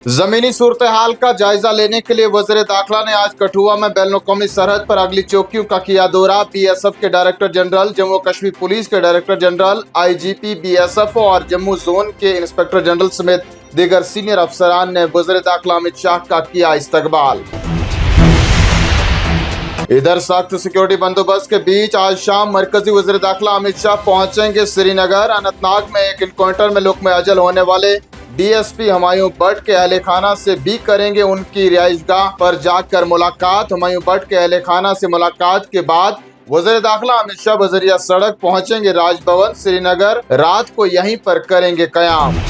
जमीनी सूरत हाल का जायजा लेने के लिए वज़ीर दाखिला ने आज कठुआ में बैनुल-अक़वामी सरहद पर अगली चौकियों का किया दौरा। बीएसएफ के director general, Jammu Kashmir police के डायरेक्टर जनरल, आईजीपी बीएसएफ और जम्मू जोन के इंस्पेक्टर जनरल समेत दीगर सीनियर अफसरान ने वज़ीर दाखिला अमित शाह का किया इस्तकबाल। इधर सख्त सिक्योरिटी बंदोबस्त के बीच आज शाम मरकजी वज़ीर दाखिला अमित शाह पहुंचेंगे श्रीनगर। अनंतनाग में एक इनकाउंटर में लुक्म अजल होने वाले डीएसपी हुमायूं भट्ट के अहले खाना से भी करेंगे उनकी रिहाइशगाह पर जाकर मुलाकात। हुमायूं भट्ट के अहले खाना से मुलाकात के बाद वज़ीर दाखिला अमित शाह बजरिया सड़क पहुंचेंगे राजभवन श्रीनगर। रात को यहीं पर करेंगे कयाम।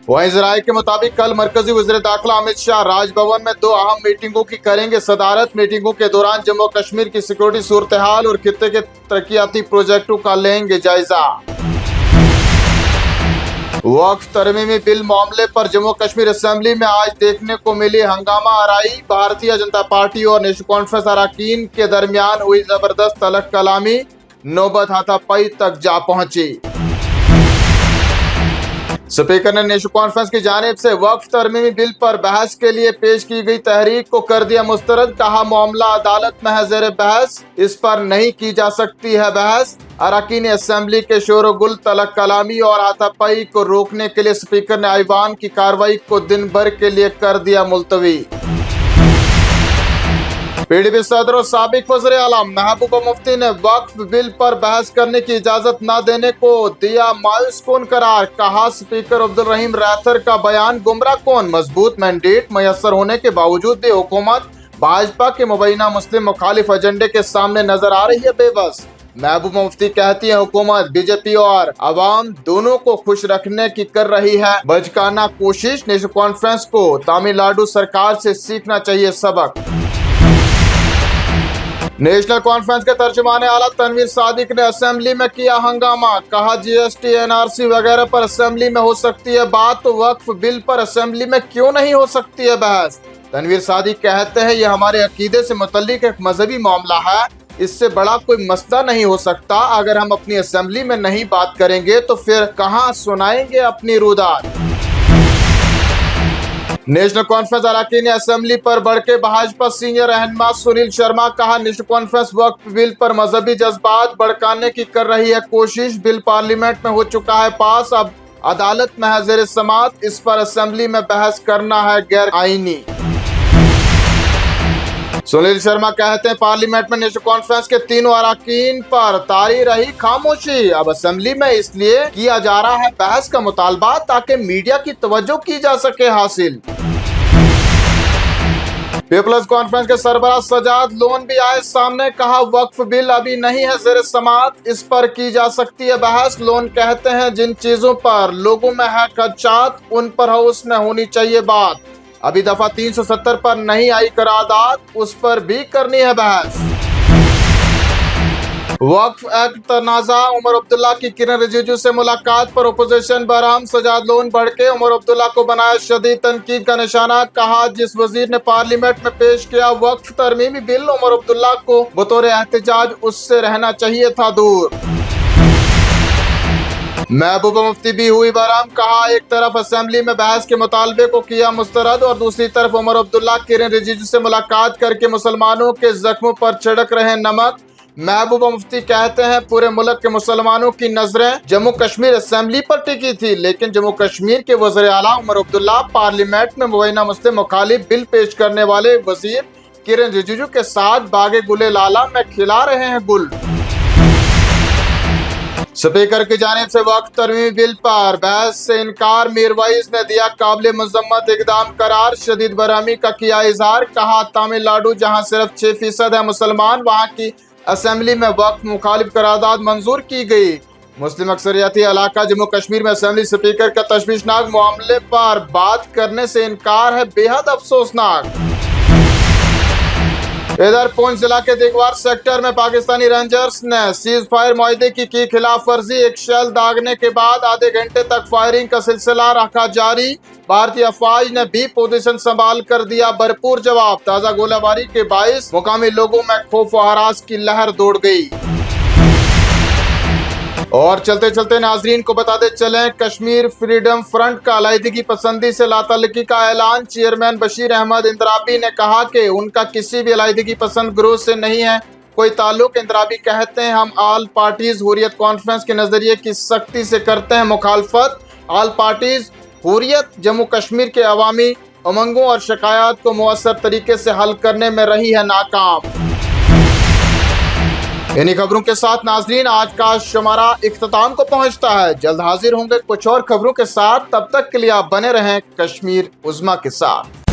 वहीं जराये के मुताबिक कल मरकजी वज़ीर दाखिला अमित शाह राजभवन में दो अहम मीटिंगों की करेंगे सदारत। मीटिंगों के दौरान जम्मू कश्मीर की सिक्योरिटी सूरत हाल और खित्ते के तरक्याती प्रोजेक्टों का लेंगे जायजा। वक्फ तरमीमी बिल मामले पर जम्मू कश्मीर असेंबली में आज देखने को मिली हंगामा आराई। भारतीय जनता पार्टी और नेशनल कॉन्फ्रेंस अरकान के दरमियान हुई जबरदस्त तलक कलामी, नौबत हाथापाई तक जा पहुंची। स्पीकर ने नेशनल कॉन्फ्रेंस की जानिब से वक्फ तरमीमी बिल पर बहस के लिए पेश की गई तहरीक को कर दिया मुस्तरद। कहा मामला अदालत में है ज़ेर बहस, इस पर नहीं की जा सकती है बहस। अरकान असेंबली के शोरगुल, तलक कलामी और हाथापाई को रोकने के लिए स्पीकर ने ऐवान की कार्रवाई को दिन भर के लिए कर दिया मुलतवी। पीडीपी सदर और साबिक वज़ीर आलम महबूबा मुफ्ती ने वक्फ बिल पर बहस करने की इजाजत न देने को दिया मायूस कौन करार। कहा स्पीकर अब्दुल रहीम रैथर का बयान गुमराह कौन। मजबूत मैंडेट मयसर होने के बावजूद भी हुकूमत भाजपा के मुबैना मुस्लिम मुखालिफ एजेंडे के सामने नजर आ रही है बेबस। महबूबा मुफ्ती कहती है हुकूमत बीजेपी और अवाम दोनों को खुश रखने की कर रही है बचकाना कोशिश। नेशनल कॉन्फ्रेंस को तमिलनाडु सरकार से सीखना चाहिए सबक। नेशनल कॉन्फ्रेंस के तर्जुमाने आला तनवीर सादिक ने असेंबली में किया हंगामा। कहा जीएसटी, एनआरसी वगैरह पर असेंबली में हो सकती है बात, तो वक्फ बिल पर असेंबली में क्यों नहीं हो सकती है बहस। तनवीर सादिक कहते हैं यह हमारे अकीदे से मुतल्लिक एक मजहबी मामला है, इससे बड़ा कोई मसला नहीं हो सकता। अगर हम अपनी असेंबली में नहीं बात करेंगे तो फिर कहां सुनाएंगे अपनी रुदात। नेशनल कॉन्फ्रेंस अरकान असेंबली पर बढ़के भाजपा सीनियर रहनुमा सुनील शर्मा। कहा नेशनल कॉन्फ्रेंस वक्फ बिल पर मजहबी जज्बात भड़काने की कर रही है कोशिश। बिल पार्लियामेंट में हो चुका है पास, अब अदालत में है ज़ेर समाअत, इस पर असेंबली में बहस करना है गैर आईनी। सुनील शर्मा कहते हैं पार्लियामेंट में नेशनल कॉन्फ्रेंस के तीनों अरकान पर तारी रही खामोशी, अब असेंबली में इसलिए किया जा रहा है बहस का मुतालबा ताकि मीडिया की तवज्जो की जा सके हासिल। पीपल्स कॉन्फ्रेंस के सरबराह सजाद लोन भी आए सामने। कहा वक्फ बिल अभी नहीं है ज़ेर समाअत, इस पर की जा सकती है बहस। लोन कहते हैं जिन चीजों पर लोगों में है खदशात उन पर हाउस में होनी चाहिए बात। अभी दफा 370 पर नहीं आई करारदाद, उस पर भी करनी है बहस। वक्फ एक्ट तनाज़ा, उमर अब्दुल्ला की किरण रिजिजू से मुलाकात पर अपोजिशन बरहम। सजाद लोन बढ़ के उमर अब्दुल्ला को बनाया शदीद तनकीद का निशाना। कहा जिस वजीर ने पार्लियामेंट में पेश किया वक्फ तरमीमी बिल, उमर अब्दुल्ला को बतौर एहतजाज उससे रहना चाहिए था दूर। महबूबा मुफ्ती भी हुई बरहम। कहा एक तरफ असेंबली में बहस के मुतालबे को किया मुस्तरद और दूसरी तरफ उमर अब्दुल्ला किरण रिजिजू से मुलाकात करके मुसलमानों के जख्मों पर छिड़क रहे नमक। महबूबा मुफ्ती कहते हैं पूरे मुल्क के मुसलमानों की नजरें जम्मू कश्मीर असेंबली पर टिकी थी, लेकिन जम्मू कश्मीर के वज़ीर आला उमर अब्दुल्ला पार्लियामेंट में मुबैना मुस्लिम मुखालिफ बिल पेश करने वाले वजीर किरण रिजिजू के साथ बागे गुले लाला में खिला रहे हैं गुल। स्पीकर की जानिब से वक्फ तरमीमी बिल पर बहस से इनकार, मीरवाइज ने दिया काबिल मजम्मत इकदाम करार। शदीद बरहमी का किया इजहार। कहा तमिलनाडु जहां सिर्फ 6% है मुसलमान, वहां की असेंबली में वक्फ मुखालिफ करारदाद मंजूर की गई। मुस्लिम अक्सरियती इलाका जम्मू कश्मीर में असेंबली स्पीकर का तशवीशनाक मामले पर बात करने से इनकार है बेहद अफसोसनाक। इधर पुंछ जिला के दिगवार सेक्टर में पाकिस्तानी रेंजर्स ने सीज फायर मुआहदे की खिलाफ वर्जी। एक शेल दागने के बाद आधे घंटे तक फायरिंग का सिलसिला रखा जारी। भारतीय अफवाज ने भी पोजीशन संभाल कर दिया भरपूर जवाब। ताजा गोलाबारी के बाइस मुकामी लोगों में खौफ व हरास की लहर दौड़ गई। और चलते चलते नाजरीन को बताते चलें, कश्मीर फ्रीडम फ्रंट का अलहदगी पसंदी से लातल्लुकी का ऐलान। चेयरमैन बशीर अहमद इंद्राबी ने कहा कि उनका किसी भी अलहदगी पसंद ग्रुप से नहीं है कोई ताल्लुक। इंद्राबी कहते हैं, हम आल पार्टीज हुर्रियत कॉन्फ्रेंस के नजरिए की सख्ती से करते हैं मुखालफत। आल पार्टीज हुर्रियत जम्मू कश्मीर के अवामी उमंगों और शिकायत को मौसर तरीके से हल करने में रही है नाकाम। इन्हीं खबरों के साथ नाजरीन आज का शुमारा इख्तिताम को पहुंचता है। जल्द हाजिर होंगे कुछ और खबरों के साथ, तब तक के लिए आप बने रहें कश्मीर उज़्मा के साथ।